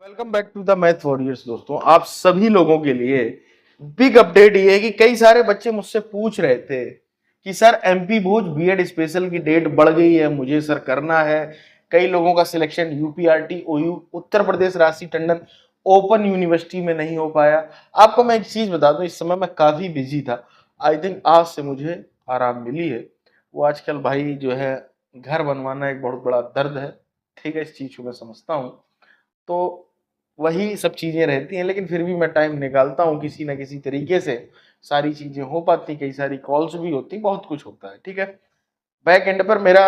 Welcome back to the math warriors. दोस्तों, आप सभी लोगों के लिए बिग अपडेट ये है कि कई सारे बच्चे मुझसे पूछ रहे थे कि सर एमपी भोज बीएड स्पेशल की डेट बढ़ गई है, मुझे सर करना है। कई लोगों का सिलेक्शन यूपीआरटी ओयू उत्तर प्रदेश राशि टंडन ओपन यूनिवर्सिटी में नहीं हो पाया। आपको मैं एक चीज बता दूं, इस समय मैं काफी बिजी था। आई थिंक आज से मुझे आराम मिली है। वो आजकल भाई जो है घर बनवाना एक बहुत बड़ा दर्द है। ठीक है, इस चीज को मैं समझता हूँ। तो वही सब चीजें रहती हैं, लेकिन फिर भी मैं टाइम निकालता हूँ किसी ना किसी तरीके से। सारी चीजें हो पाती, कई सारी कॉल्स भी होती, बहुत कुछ होता है। ठीक है, बैक एंड पर मेरा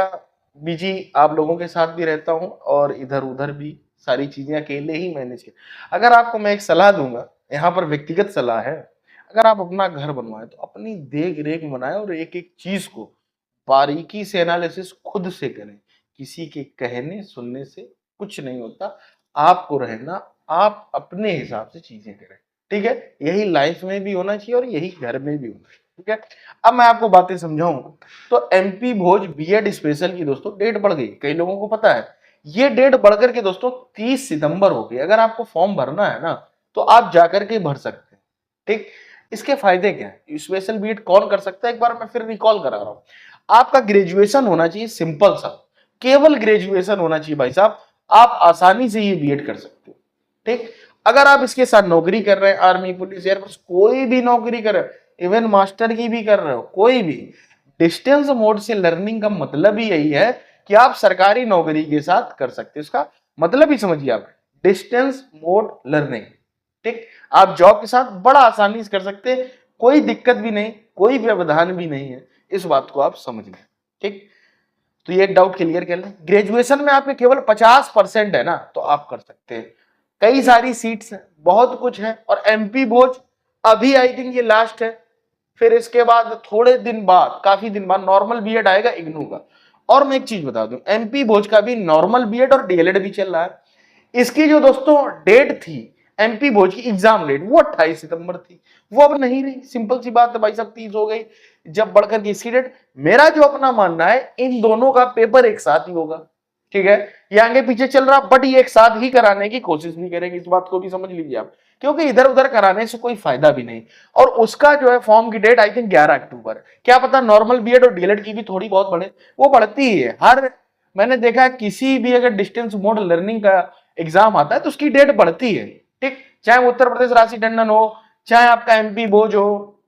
बिजी आप लोगों के साथ भी रहता हूँ और इधर उधर भी सारी चीजें अकेले ही मैनेज कर। अगर आपको मैं एक सलाह दूंगा, यहाँ पर व्यक्तिगत सलाह है। अगर आप अपना घर बनवाए तो अपनी देख रेख बनाए और एक एक चीज को बारीकी से एनालिसिस खुद से करें। किसी के कहने सुनने से कुछ नहीं होता। आपको रहना, आप अपने हिसाब से चीजें करें। ठीक है, यही लाइफ में भी होना चाहिए और यही घर में भी होना चाहिए। ठीक है, अब मैं आपको बातें समझाऊं तो एमपी भोज बीएड स्पेशल की दोस्तों डेट बढ़ गई। कई लोगों को पता है ये डेट बढ़कर के दोस्तों 30 सितंबर हो गई। अगर आपको फॉर्म भरना है ना तो आप जाकर के भर सकते हैं। ठीक, इसके फायदे क्या है, स्पेशल बीएड कौन कर सकता है, एक बार मैं फिर रिकॉल करा रहा हूं। आपका ग्रेजुएशन होना चाहिए, सिंपल सा, केवल ग्रेजुएशन होना चाहिए भाई साहब। आप आसानी से ये बीएड कर सकते हो। ठीक, अगर आप इसके साथ नौकरी कर रहे हैं, आर्मी पुलिस एयरफोर्स कोई भी नौकरी कर रहे हो, इवन मास्टर की भी कर रहे हो, कोई भी डिस्टेंस मोड से लर्निंग का मतलब ही यही है कि आप सरकारी नौकरी के साथ कर सकते हो। इसका मतलब ही समझिए आप, डिस्टेंस मोड लर्निंग। ठीक, आप जॉब के साथ बड़ा आसानी से कर सकते हैं, कोई दिक्कत भी नहीं, कोई व्यवधान भी नहीं है। इस बात को आप समझ लें। ठीक, तो ये एक डाउट क्लियर कर लें। ग्रेजुएशन में आपके केवल 50% है ना तो आप कर सकते हैं। कई सारी सीट्स हैं, बहुत कुछ है, और एमपी भोज अभी आई थिंक ये लास्ट है। फिर इसके बाद थोड़े दिन बाद, काफी दिन बाद नॉर्मल बीएड आएगा इग्नू का। और मैं एक चीज बता दूं, एमपी भोज का भी नॉर्मल बीएड और डीएलएड भी चल रहा है। इसकी जो दोस्तों डेट थी एमपी भोज की एग्जाम डेट, वो 28 सितंबर थी, वो अब नहीं रही। सिंपल सी बात है भाई साहब, 30 हो गई जब बढ़कर की इसकी डेट। मेरा जो अपना मानना है, इन दोनों का पेपर एक साथ ही होगा। ठीक है, ये आगे पीछे चल रहा बट ये एक साथ ही कराने की कोशिश भी करेंगे, इस बात को भी समझ लीजिए आप, क्योंकि इधर उधर कराने से कोई फायदा भी नहीं। और उसका जो है फॉर्म की डेट आई थिंक 11 अक्टूबर। क्या पता नॉर्मल बीएड और डीएलएड की भी थोड़ी बहुत बढ़े, वो बढ़ती ही है। हर मैंने देखा किसी भी अगर डिस्टेंस मोड लर्निंग का एग्जाम आता है तो उसकी डेट बढ़ती है। ठीक, चाहे उत्तर प्रदेश राशि टंडन हो, चाहे आपका एमपी भोज हो,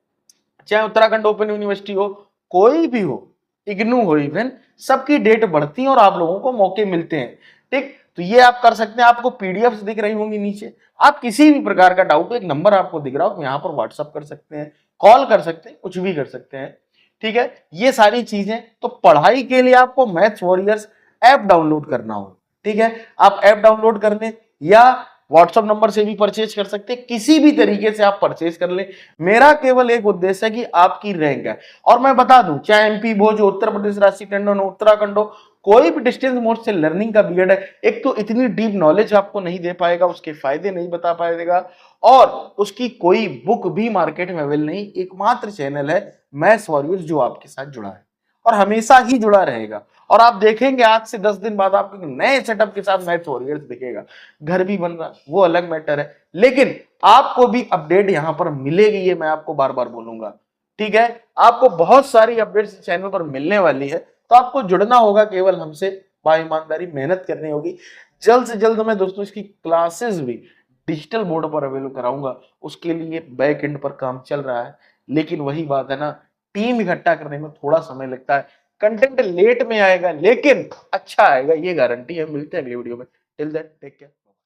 चाहे उत्तराखंड ओपन यूनिवर्सिटी हो, कोई भी हो, इग्नू हो, इवन सबकी डेट बढ़ती है और आप लोगों को मौके मिलते हैं। ठीक, तो ये आप कर सकते हैं। आपको पीडीएफ दिख रही होंगी नीचे, आप किसी भी प्रकार का डाउट हो, एक नंबर आपको दिख रहा हो, यहाँ पर व्हाट्सअप कर सकते हैं, कॉल कर सकते हैं, कुछ भी कर सकते हैं। ठीक है, ये सारी चीजें तो पढ़ाई के लिए आपको मैथ्स वॉरियर्स ऐप डाउनलोड करना हो। ठीक है, आप ऐप डाउनलोड कर लें या व्हाट्सएप नंबर से भी परचेज कर सकते हैं, किसी भी तरीके से आप परचेज कर लें। मेरा केवल एक उद्देश्य है कि आपकी रैंक है। और मैं बता दूं, चाहे एमपी भोज हो, उत्तर प्रदेश राशि टंडन हो, उत्तराखंड हो, कोई भी डिस्टेंस मोड से लर्निंग का बीएड है, एक तो इतनी डीप नॉलेज आपको नहीं दे पाएगा, उसके फायदे नहीं बता पाएगा, और उसकी कोई बुक भी मार्केट में अवेलेबल नहीं। एकमात्र चैनल है मैथ्स वॉरियर्स जो आपके साथ जुड़ा है और हमेशा ही जुड़ा रहेगा। और आप देखेंगे आज से 10 दिन बाद आपको नए सेटअप के साथ मैथ्स वॉरियर्स दिखेगा। घर भी बन रहा, वो अलग मैटर है, लेकिन आपको भी अपडेट यहां पर मिलेगी, ये मैं आपको बार बार बोलूंगा। ठीक है, आपको बहुत सारी अपडेट्स चैनल पर मिलने वाली है, तो आपको जुड़ना होगा, केवल हमसे ईमानदारी मेहनत करनी होगी। जल्द से जल्द मैं दोस्तों इसकी क्लासेस भी डिजिटल मोड पर अवेलेबल कराऊंगा। उसके लिए बैक एंड पर काम चल रहा है, लेकिन वही बात है ना, टीम इकट्ठा करने में थोड़ा समय लगता है। कंटेंट लेट में आएगा लेकिन अच्छा आएगा, ये गारंटी है। मिलते हैं अगली वीडियो में। Till then take care.